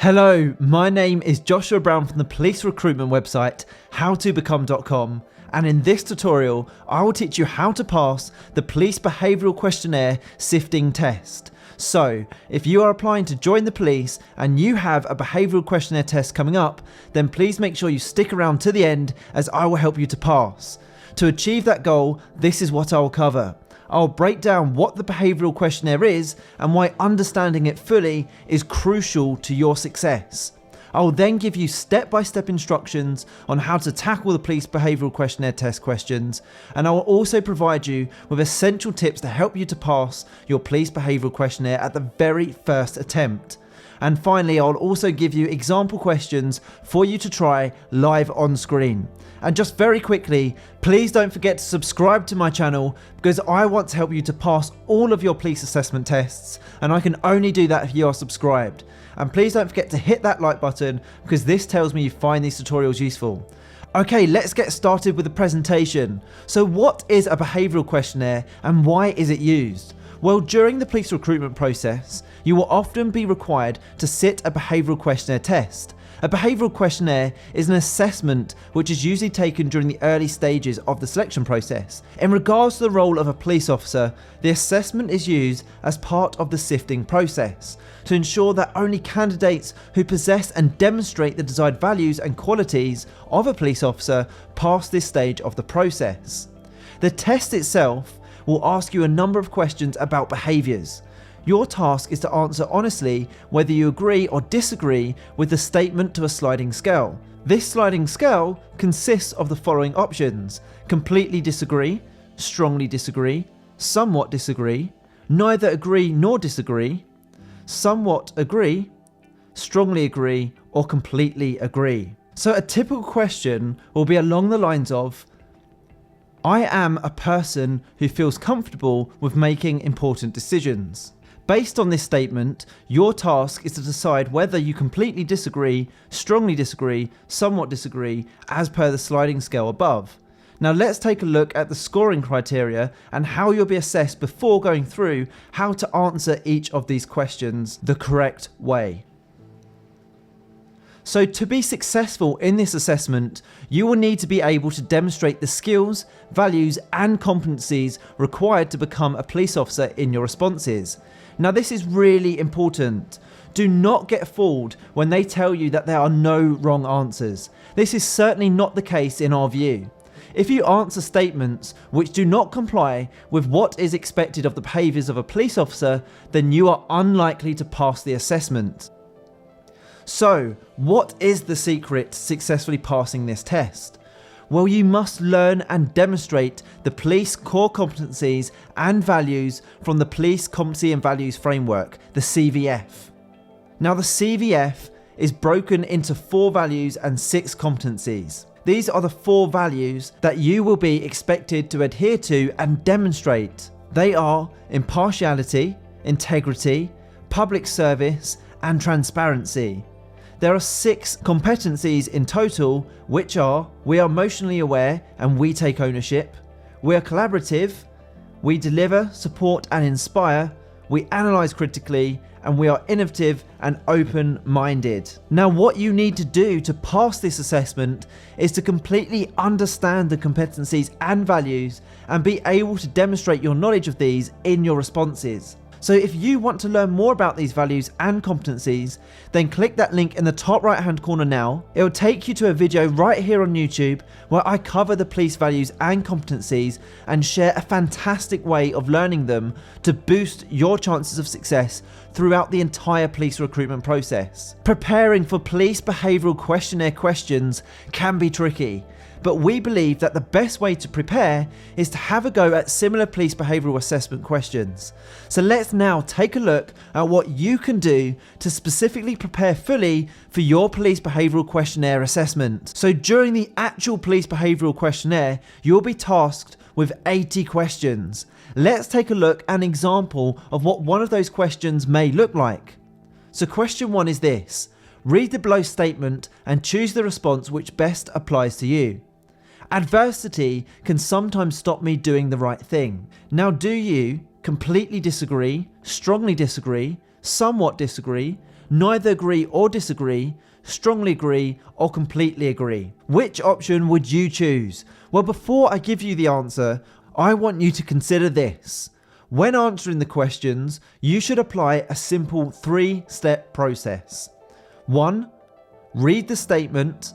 Hello, my name is Joshua Brown from the police recruitment website howtobecome.com, and in this tutorial I will teach you how to pass the Police Behavioural Questionnaire Sifting Test. So, if you are applying to join the police and you have a behavioural questionnaire test coming up, then please make sure you stick around to the end as I will help you to pass. To achieve that goal, this is what I will cover. I'll break down what the behavioural questionnaire is and why understanding it fully is crucial to your success. I will then give you step-by-step instructions on how to tackle the police behavioural questionnaire test questions, and I will also provide you with essential tips to help you to pass your police behavioural questionnaire at the very first attempt. And finally, I'll also give you example questions for you to try live on screen. And just very quickly, please don't forget to subscribe to my channel because I want to help you to pass all of your police assessment tests, and I can only do that if you are subscribed. And please don't forget to hit that like button because this tells me you find these tutorials useful. Okay, let's get started with the presentation. So what is a behavioural questionnaire and why is it used? Well, during the police recruitment process, you will often be required to sit a behavioural questionnaire test. A behavioural questionnaire is an assessment which is usually taken during the early stages of the selection process. In regards to the role of a police officer, the assessment is used as part of the sifting process to ensure that only candidates who possess and demonstrate the desired values and qualities of a police officer pass this stage of the process. The test itself will ask you a number of questions about behaviours. Your task is to answer honestly whether you agree or disagree with the statement to a sliding scale. This sliding scale consists of the following options: completely disagree, strongly disagree, somewhat disagree, neither agree nor disagree, somewhat agree, strongly agree, or completely agree. So a typical question will be along the lines of, I am a person who feels comfortable with making important decisions. Based on this statement, your task is to decide whether you completely disagree, strongly disagree, somewhat disagree, as per the sliding scale above. Now let's take a look at the scoring criteria and how you'll be assessed before going through how to answer each of these questions the correct way. So to be successful in this assessment, you will need to be able to demonstrate the skills, values and competencies required to become a police officer in your responses. Now this is really important. Do not get fooled when they tell you that there are no wrong answers. This is certainly not the case in our view. If you answer statements which do not comply with what is expected of the behaviours of a police officer, then you are unlikely to pass the assessment. So, what is the secret to successfully passing this test? Well, you must learn and demonstrate the police core competencies and values from the Police Competency and Values Framework, the CVF. Now, the CVF is broken into 4 values and 6 competencies. These are the 4 values that you will be expected to adhere to and demonstrate. They are impartiality, integrity, public service, and transparency. There are 6 competencies in total, which are: we are emotionally aware and we take ownership, we are collaborative, we deliver, support and inspire, we analyse critically, and we are innovative and open-minded. Now what you need to do to pass this assessment is to completely understand the competencies and values and be able to demonstrate your knowledge of these in your responses. So if you want to learn more about these values and competencies, then click that link in the top right hand corner now. It will take you to a video right here on YouTube where I cover the police values and competencies and share a fantastic way of learning them to boost your chances of success throughout the entire police recruitment process. Preparing for police behavioural questionnaire questions can be tricky, but we believe that the best way to prepare is to have a go at similar police behavioural assessment questions. So let's now take a look at what you can do to specifically prepare fully for your police behavioural questionnaire assessment. So during the actual police behavioural questionnaire, you'll be tasked with 80 questions. Let's take a look at an example of what one of those questions may look like. So question 1 is this: read the below statement and choose the response which best applies to you. Adversity can sometimes stop me doing the right thing. Now, do you completely disagree, strongly disagree, somewhat disagree, neither agree or disagree, strongly agree, or completely agree. Which option would you choose? Well, before I give you the answer, I want you to consider this. When answering the questions, you should apply a simple 3-step process. 1. Read the statement.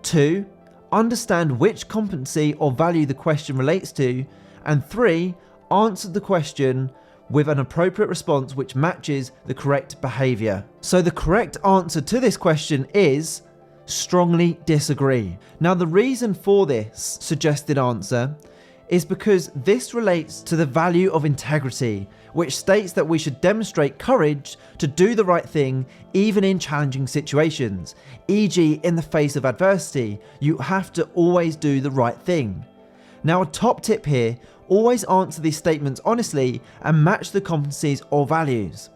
2. Understand which competency or value the question relates to. And 3. Answer the question with an appropriate response which matches the correct behaviour. So the correct answer to this question is strongly disagree. Now the reason for this suggested answer is because this relates to the value of integrity, which states that we should demonstrate courage to do the right thing even in challenging situations. E.g., in the face of adversity, you have to always do the right thing. Now a top tip here, always answer these statements honestly and match the competencies or values.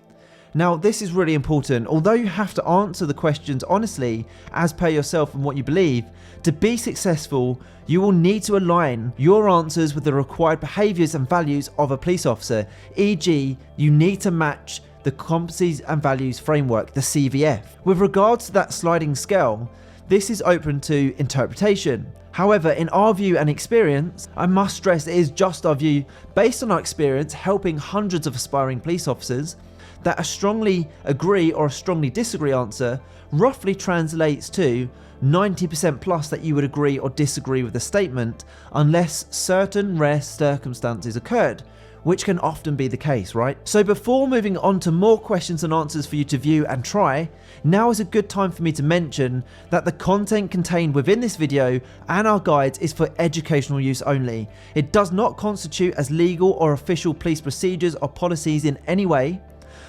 Now this is really important. Although you have to answer the questions honestly as per yourself and what you believe, to be successful you will need to align your answers with the required behaviours and values of a police officer. E.g., you need to match the competencies and values framework, the CVF. With regards to that sliding scale, this is open to interpretation. However, in our view and experience, I must stress it is just our view, based on our experience helping hundreds of aspiring police officers, that a strongly agree or a strongly disagree answer roughly translates to 90% plus that you would agree or disagree with the statement unless certain rare circumstances occurred, which can often be the case, right? So before moving on to more questions and answers for you to view and try, now is a good time for me to mention that the content contained within this video and our guides is for educational use only. It does not constitute as legal or official police procedures or policies in any way.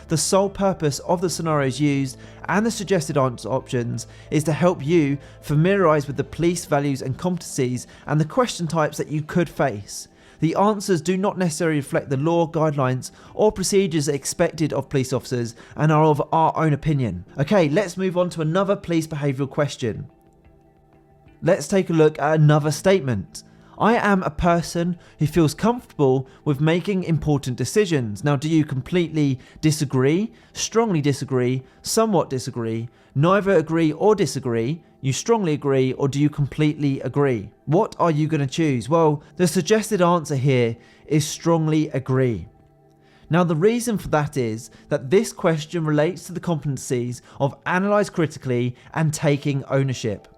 The sole purpose of the scenarios used and the suggested answer options is to help you familiarise with the police values and competencies and the question types that you could face. The answers do not necessarily reflect the law, guidelines or procedures expected of police officers and are of our own opinion. Okay, let's move on to another police behavioural question. Let's take a look at another statement. I am a person who feels comfortable with making important decisions. Now, do you completely disagree, strongly disagree, somewhat disagree, neither agree or disagree, you strongly agree, or do you completely agree? What are you going to choose? Well, the suggested answer here is strongly agree. Now, the reason for that is that this question relates to the competencies of analyse critically and taking ownership.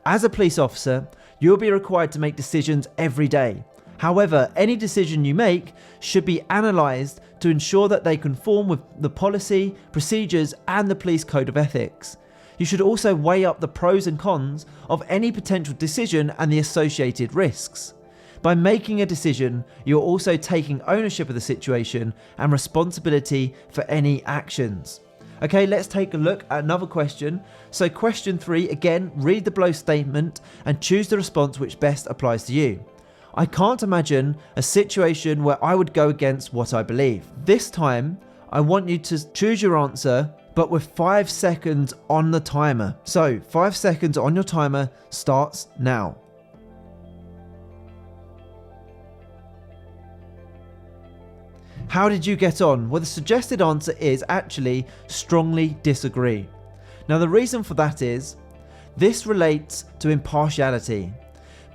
As a police officer, you'll be required to make decisions every day. However, any decision you make should be analysed to ensure that they conform with the policy, procedures and the police code of ethics. You should also weigh up the pros and cons of any potential decision and the associated risks. By making a decision, you're also taking ownership of the situation and responsibility for any actions. Okay, let's take a look at another question. So question 3, again, read the below statement and choose the response which best applies to you. I can't imagine a situation where I would go against what I believe. This time, I want you to choose your answer, but with 5 seconds on the timer. So 5 seconds on your timer starts now. How did you get on? Well, the suggested answer is actually strongly disagree. Now, the reason for that is this relates to impartiality.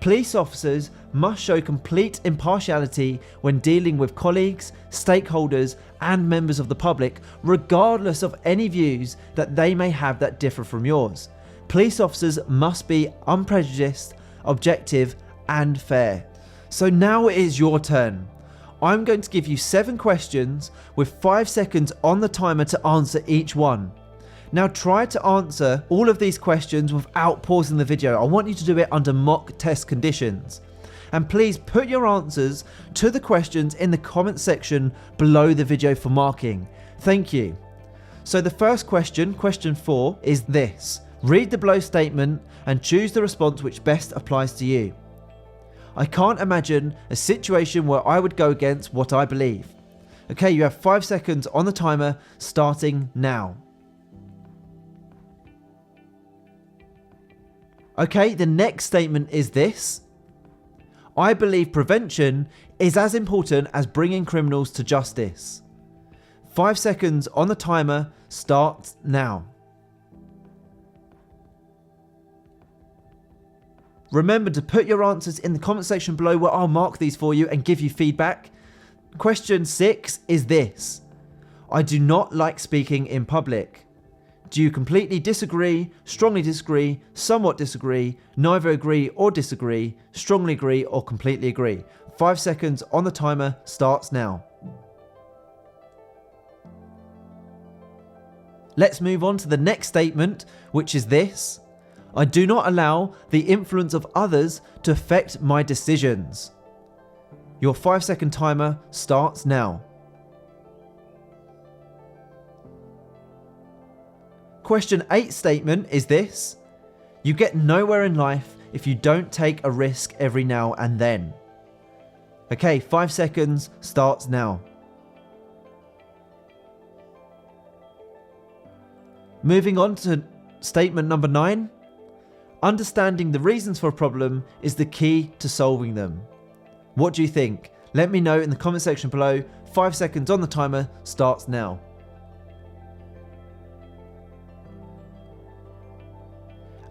Police officers must show complete impartiality when dealing with colleagues, stakeholders, and members of the public, regardless of any views that they may have that differ from yours. Police officers must be unprejudiced, objective, and fair. So now it is your turn. I'm going to give you 7 questions with 5 seconds on the timer to answer each one. Now try to answer all of these questions without pausing the video. I want you to do it under mock test conditions. And please put your answers to the questions in the comment section below the video for marking. Thank you. So the first question, question 4, is this. Read the below statement and choose the response which best applies to you. I can't imagine a situation where I would go against what I believe. Okay, you have 5 seconds on the timer starting now. Okay, the next statement is this. I believe prevention is as important as bringing criminals to justice. 5 seconds on the timer starts now. Remember to put your answers in the comment section below where I'll mark these for you and give you feedback. Question 6 is this. I do not like speaking in public. Do you completely disagree, strongly disagree, somewhat disagree, neither agree or disagree, strongly agree or completely agree? 5 seconds on the timer starts now. Let's move on to the next statement, which is this. I do not allow the influence of others to affect my decisions. Your 5-second timer starts now. Question 8 statement is this. You get nowhere in life if you don't take a risk every now and then. Okay, 5 seconds starts now. Moving on to statement number 9. Understanding the reasons for a problem is the key to solving them. What do you think? Let me know in the comment section below. 5 seconds on the timer starts now.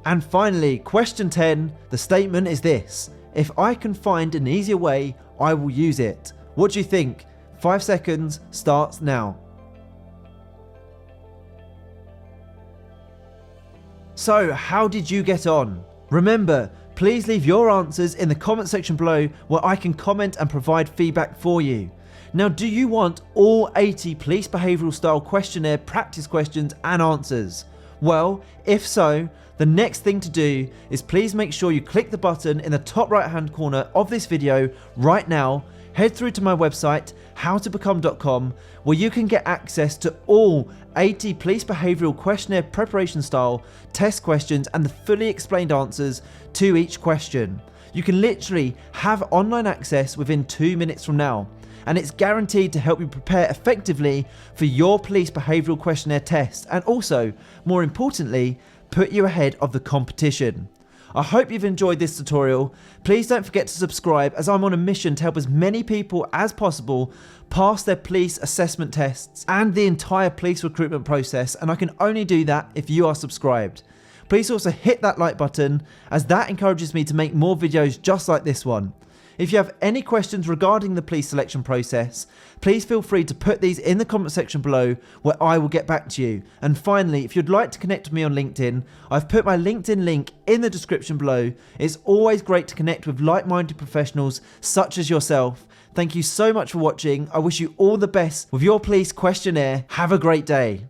And finally, question 10, the statement is this. If I can find an easier way, I will use it. What do you think? 5 seconds starts now. So, how did you get on? Remember, please leave your answers in the comment section below where I can comment and provide feedback for you. Now, do you want all 80 police behavioural style questionnaire practice questions and answers? Well, if so, the next thing to do is please make sure you click the button in the top right hand corner of this video right now. Head through to my website, howtobecome.com, where you can get access to all 80 police behavioural questionnaire preparation style test questions and the fully explained answers to each question. You can literally have online access within 2 minutes from now, and it's guaranteed to help you prepare effectively for your police behavioural questionnaire test, and also, more importantly, put you ahead of the competition. I hope you've enjoyed this tutorial. Please don't forget to subscribe, as I'm on a mission to help as many people as possible pass their police assessment tests and the entire police recruitment process, and I can only do that if you are subscribed. Please also hit that like button, as that encourages me to make more videos just like this one. If you have any questions regarding the police selection process, please feel free to put these in the comment section below where I will get back to you. And finally, if you'd like to connect with me on LinkedIn, I've put my LinkedIn link in the description below. It's always great to connect with like-minded professionals such as yourself. Thank you so much for watching. I wish you all the best with your police questionnaire. Have a great day.